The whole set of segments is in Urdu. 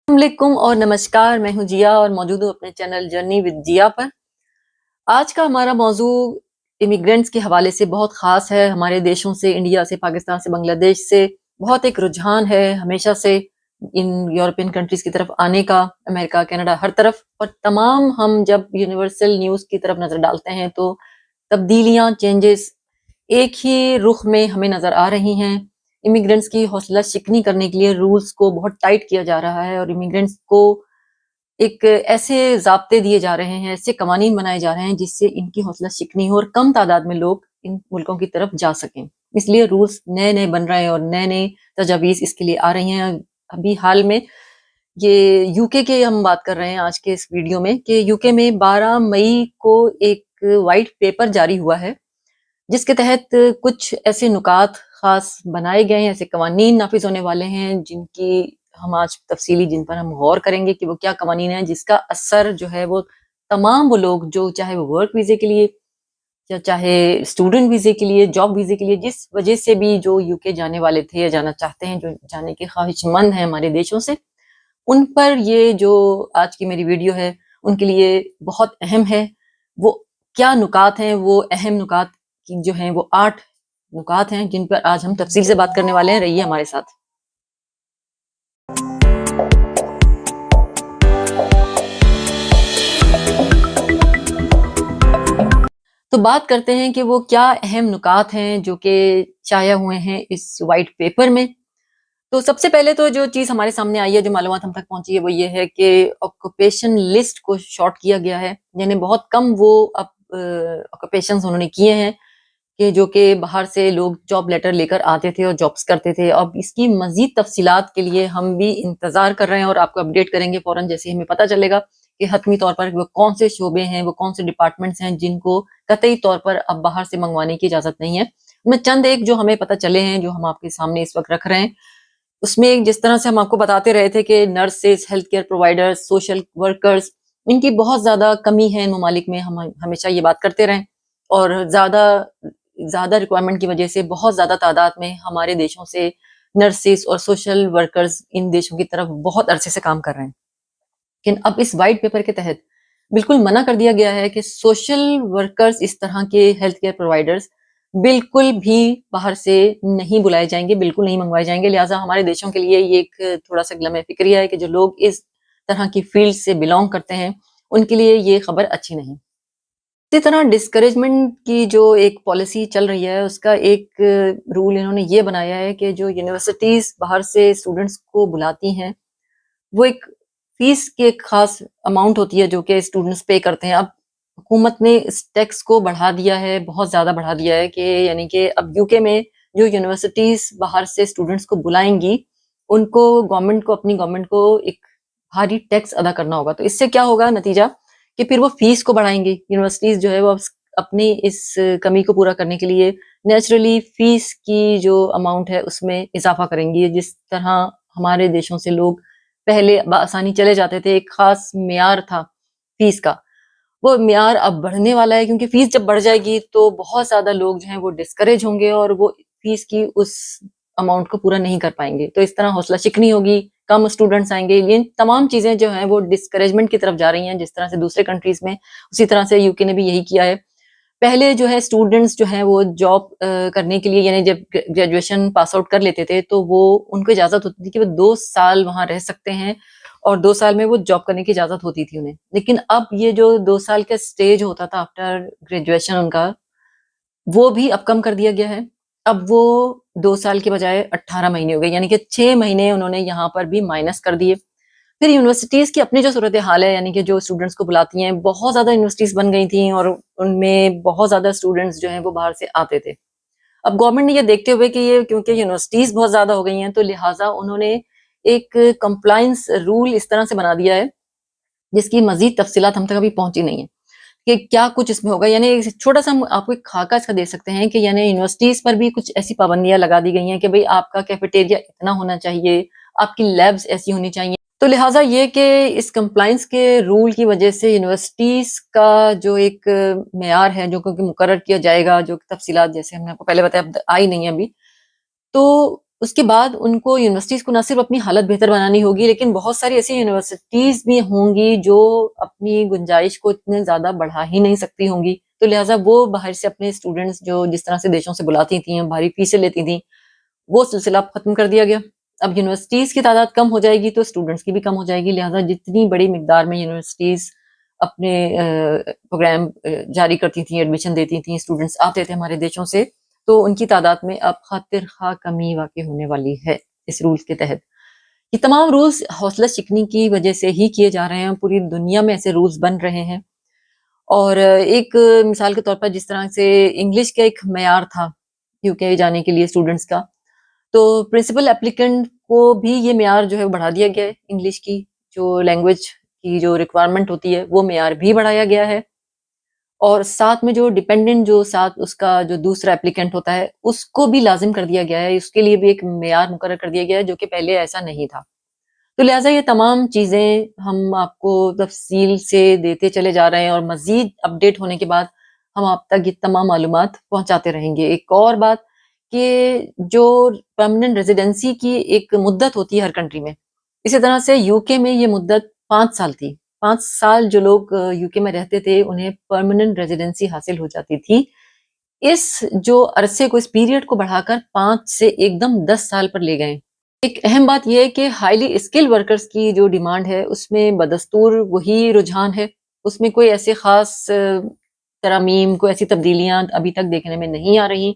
السلام علیکم اور نمسکار. میں ہوں جیا اور موجود ہوں اپنے چینل جرنی ود جیا پر. آج کا ہمارا موضوع امیگرینٹس کے حوالے سے بہت خاص ہے. ہمارے دیشوں سے، انڈیا سے، پاکستان سے، بنگلہ دیش سے بہت ایک رجحان ہے ہمیشہ سے ان یورپین کنٹریز کی طرف آنے کا، امریکہ، کینیڈا، ہر طرف. اور تمام ہم جب یونیورسل نیوز کی طرف نظر ڈالتے ہیں تو تبدیلیاں، چینجز ایک ہی رخ میں ہمیں نظر آ رہی ہیں. امیگرینٹس کی حوصلہ شکنی کرنے کے لیے رولز کو بہت ٹائٹ کیا جا رہا ہے اور امیگرینٹس کو ایک ایسے ضابطے دیے جا رہے ہیں، ایسے قوانین بنائے جا رہے ہیں جس سے ان کی حوصلہ شکنی ہو اور کم تعداد میں لوگ ان ملکوں کی طرف جا سکیں. اس لیے رولز نئے نئے بن رہے ہیں اور نئے نئے تجاویز اس کے لیے آ رہی ہیں. ابھی حال میں یہ یو کے ہم بات کر رہے ہیں آج کے اس ویڈیو میں کہ یو کے میں 12 مئی کو ایک وائٹ پیپر جاری ہوا ہے جس کے تحت کچھ ایسے نکات خاص بنائے گئے ہیں، ایسے قوانین نافذ ہونے والے ہیں جن کی ہم آج تفصیلی جن پر ہم غور کریں گے کہ وہ کیا قوانین ہیں جس کا اثر جو ہے وہ تمام وہ لوگ جو چاہے وہ ورک ویزے کے لیے یا چاہے اسٹوڈنٹ ویزے کے لیے، جاب ویزے کے لیے، جس وجہ سے بھی جو یو کے جانے والے تھے یا جانا چاہتے ہیں، جو جانے کے خواہش مند ہیں ہمارے دیشوں سے، ان پر یہ جو آج کی میری ویڈیو ہے ان کے لیے بہت اہم ہے. وہ کیا نکات ہیں؟ وہ اہم نکات جو ہیں وہ 8 نکات ہیں جن پر آج ہم تفصیل سے بات کرنے والے ہیں. رہیے ہمارے ساتھ. تو بات کرتے ہیں کہ وہ کیا اہم نکات ہیں جو کہ شائع ہوئے ہیں اس وائٹ پیپر میں. تو سب سے پہلے تو جو چیز ہمارے سامنے آئی ہے، جو معلومات ہم تک پہنچی ہے، وہ یہ ہے کہ آکوپیشن لسٹ کو شارٹ کیا گیا ہے. یعنی بہت کم وہ آکوپیشنز انہوں نے کیے ہیں کہ جو کہ باہر سے لوگ جاب لیٹر لے کر آتے تھے اور جابس کرتے تھے. اب اس کی مزید تفصیلات کے لیے ہم بھی انتظار کر رہے ہیں اور آپ کو اپڈیٹ کریں گے فوراً جیسے ہمیں پتہ چلے گا کہ حتمی طور پر وہ کون سے شعبے ہیں، وہ کون سے ڈپارٹمنٹس ہیں جن کو قطعی طور پر اب باہر سے منگوانے کی اجازت نہیں ہے. میں چند ایک جو ہمیں پتہ چلے ہیں جو ہم آپ کے سامنے اس وقت رکھ رہے ہیں، اس میں جس طرح سے ہم آپ کو بتاتے رہے تھے کہ nurses, health care providers, social workers, ان کی بہت زیادہ کمی ہے ان ممالک میں. ہم ہمیشہ یہ بات کرتے رہیں اور زیادہ ریکوائرمنٹ کی وجہ سے بہت زیادہ تعداد میں ہمارے دیشوں سے نرسز اور سوشل ورکرز ان دیشوں کی طرف بہت عرصے سے کام کر رہے ہیں. لیکن اب اس وائٹ پیپر کے تحت بالکل منع کر دیا گیا ہے کہ سوشل ورکرز، اس طرح کے ہیلتھ کیئر پرووائڈرز بالکل بھی باہر سے نہیں بلائے جائیں گے، بالکل نہیں منگوائے جائیں گے. لہٰذا ہمارے دیشوں کے لیے یہ ایک تھوڑا سا لمحہ فکریہ ہے کہ جو لوگ اس طرح کی فیلڈ سے بلونگ کرتے ہیں ان کے لیے یہ خبر اچھی نہیں. اسی طرح ڈسکریجمنٹ کی جو ایک پالیسی چل رہی ہے، اس کا ایک رول انہوں نے یہ بنایا ہے کہ جو یونیورسٹیز باہر سے اسٹوڈنٹس کو بلاتی ہیں وہ ایک فیس کی ایک خاص اماؤنٹ ہوتی ہے جو کہ اسٹوڈنٹس پے کرتے ہیں. اب حکومت نے اس ٹیکس کو بڑھا دیا ہے، بہت زیادہ بڑھا دیا ہے کہ یعنی کہ اب یو کے میں جو یونیورسٹیز باہر سے اسٹوڈنٹس کو بلائیں گی ان کو اپنی گورنمنٹ کو ایک بھاری ٹیکس ادا کرنا ہوگا. تو اس سے کیا ہوگا نتیجہ کہ پھر وہ فیس کو بڑھائیں گے. یونیورسٹیز جو ہے وہ اپنی اس کمی کو پورا کرنے کے لیے نیچرلی فیس کی جو اماؤنٹ ہے اس میں اضافہ کریں گی. جس طرح ہمارے دیشوں سے لوگ پہلے بآسانی چلے جاتے تھے، ایک خاص معیار تھا فیس کا، وہ معیار اب بڑھنے والا ہے کیونکہ فیس جب بڑھ جائے گی تو بہت زیادہ لوگ جو ہیں وہ ڈسکریج ہوں گے اور وہ فیس کی اس اماؤنٹ کو پورا نہیں کر پائیں گے. تو اس طرح حوصلہ شکنی ہوگی، کم اسٹوڈنٹس آئیں گے. یہ تمام چیزیں جو ہیں وہ ڈسکریجمنٹ کی طرف جا رہی ہیں. جس طرح سے دوسرے کنٹریز میں، اسی طرح سے یو کے نے بھی یہی کیا ہے. پہلے جو ہے اسٹوڈنٹس جو ہیں وہ جاب کرنے کے لیے، یعنی جب گریجویشن پاس آؤٹ کر لیتے تھے تو وہ ان کو اجازت ہوتی تھی کہ وہ 2 سال وہاں رہ سکتے ہیں اور 2 سال میں وہ جاب کرنے کی اجازت ہوتی تھی انہیں. لیکن اب یہ جو 2 سال کا سٹیج ہوتا تھا آفٹر گریجویشن ان کا، وہ بھی اب کم کر دیا گیا ہے. اب وہ 2 سال کے بجائے 18 مہینے ہو گئے، یعنی کہ 6 مہینے انہوں نے یہاں پر بھی مائنس کر دیے. پھر یونیورسٹیز کی اپنی جو صورتحال ہے، یعنی کہ جو اسٹوڈنٹس کو بلاتی ہیں، بہت زیادہ یونیورسٹیز بن گئی تھیں اور ان میں بہت زیادہ اسٹوڈنٹس جو ہیں وہ باہر سے آتے تھے. اب گورنمنٹ نے یہ دیکھتے ہوئے کہ یہ کیونکہ یونیورسٹیز بہت زیادہ ہو گئی ہیں تو لہٰذا انہوں نے ایک کمپلائنس رول اس طرح سے بنا دیا ہے جس کی مزید تفصیلات ہم تک ابھی پہنچی نہیں ہیں کہ کیا کچھ اس میں ہوگا. یعنی چھوٹا سا ہم آپ کو ایک خاکہ اس کا دے سکتے ہیں کہ یعنی یونیورسٹیز پر بھی کچھ ایسی پابندیاں لگا دی گئی ہیں کہ بھئی آپ کا کیفیٹیریا اتنا ہونا چاہیے، آپ کی لیبز ایسی ہونی چاہیے. تو لہٰذا یہ کہ اس کمپلائنس کے رول کی وجہ سے یونیورسٹیز کا جو ایک معیار ہے جو کہ مقرر کیا جائے گا، جو تفصیلات جیسے ہم نے آپ کو پہلے بتایا اب آئی نہیں ہے ابھی، تو اس کے بعد ان کو یونیورسٹیز کو نہ صرف اپنی حالت بہتر بنانی ہوگی، لیکن بہت ساری ایسی یونیورسٹیز بھی ہوں گی جو اپنی گنجائش کو اتنے زیادہ بڑھا ہی نہیں سکتی ہوں گی، تو لہٰذا وہ باہر سے اپنے اسٹوڈنٹس جو جس طرح سے دیشوں سے بلاتی تھیں، بھاری فیسیں لیتی تھیں، وہ سلسلہ اب ختم کر دیا گیا۔ اب یونیورسٹیز کی تعداد کم ہو جائے گی تو اسٹوڈنٹس کی بھی کم ہو جائے گی، لہٰذا جتنی بڑی مقدار میں یونیورسٹیز اپنے پروگرام جاری کرتی تھیں، ایڈمیشن دیتی تھیں، اسٹوڈنٹس آتے تھے ہمارے دیشوں سے، تو ان کی تعداد میں اب خاطر خواہ کمی واقع ہونے والی ہے اس رولز کے تحت۔ یہ تمام رولز حوصلہ شکنی کی وجہ سے ہی کیے جا رہے ہیں، پوری دنیا میں ایسے رولز بن رہے ہیں۔ اور ایک مثال کے طور پر جس طرح سے انگلش کا ایک معیار تھا یو کے جانے کے لیے اسٹوڈنٹس کا، تو پرنسپل اپلیکنٹ کو بھی یہ معیار جو ہے بڑھا دیا گیا ہے، انگلش کی جو لینگویج کی جو ریکوائرمنٹ ہوتی ہے وہ معیار بھی بڑھایا گیا ہے، اور ساتھ میں جو ڈیپینڈنٹ جو ساتھ اس کا جو دوسرا اپلیکنٹ ہوتا ہے اس کو بھی لازم کر دیا گیا ہے، اس کے لیے بھی ایک معیار مقرر کر دیا گیا ہے جو کہ پہلے ایسا نہیں تھا۔ تو لہٰذا یہ تمام چیزیں ہم آپ کو تفصیل سے دیتے چلے جا رہے ہیں، اور مزید اپڈیٹ ہونے کے بعد ہم آپ تک یہ تمام معلومات پہنچاتے رہیں گے۔ ایک اور بات کہ جو پرماننٹ ریزیڈنسی کی ایک مدت ہوتی ہے ہر کنٹری میں، اسی طرح سے یو کے میں یہ مدت 5 سال تھی۔ 5 سال جو لوگ یو کے میں رہتے تھے انہیں پرماننٹ ریزیڈنسی حاصل ہو جاتی تھی۔ اس جو عرصے کو، اس پیریڈ کو بڑھا کر 5 سے ایک دم 10 سال پر لے گئے۔ ایک اہم بات یہ ہے کہ ہائیلی اسکل ورکرز کی جو ڈیمانڈ ہے اس میں بدستور وہی رجحان ہے، اس میں کوئی ایسے خاص ترامیم، کوئی ایسی تبدیلیاں ابھی تک دیکھنے میں نہیں آ رہی،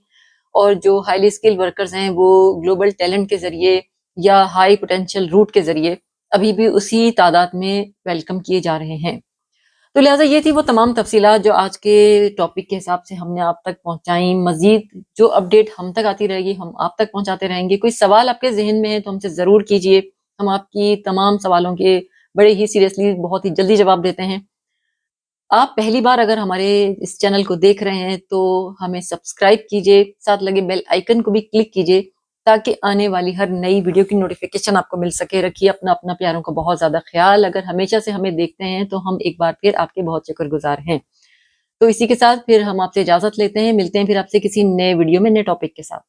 اور جو ہائیلی اسکل ورکرز ہیں وہ گلوبل ٹیلنٹ کے ذریعے یا ہائی پوٹینشیل روٹ کے ذریعے ابھی بھی اسی تعداد میں ویلکم کیے جا رہے ہیں۔ تو لہٰذا یہ تھی وہ تمام تفصیلات جو آج کے ٹاپک کے حساب سے ہم نے آپ تک پہنچائیں۔ مزید جو اپڈیٹ ہم تک آتی رہے گی ہم آپ تک پہنچاتے رہیں گے۔ کوئی سوال آپ کے ذہن میں ہے تو ہم سے ضرور کیجئے، ہم آپ کی تمام سوالوں کے بڑے ہی سیریسلی بہت ہی جلدی جواب دیتے ہیں۔ آپ پہلی بار اگر ہمارے اس چینل کو دیکھ رہے ہیں تو ہمیں سبسکرائب کیجئے، ساتھ لگے بیل آئیکن کو بھی کلک کیجئے تاکہ آنے والی ہر نئی ویڈیو کی نوٹیفیکیشن آپ کو مل سکے۔ رکھیے اپنا پیاروں کا بہت زیادہ خیال۔ اگر ہمیشہ سے ہمیں دیکھتے ہیں تو ہم ایک بار پھر آپ کے بہت شکر گزار ہیں۔ تو اسی کے ساتھ پھر ہم آپ سے اجازت لیتے ہیں، ملتے ہیں پھر آپ سے کسی نئے ویڈیو میں نئے ٹاپک کے ساتھ۔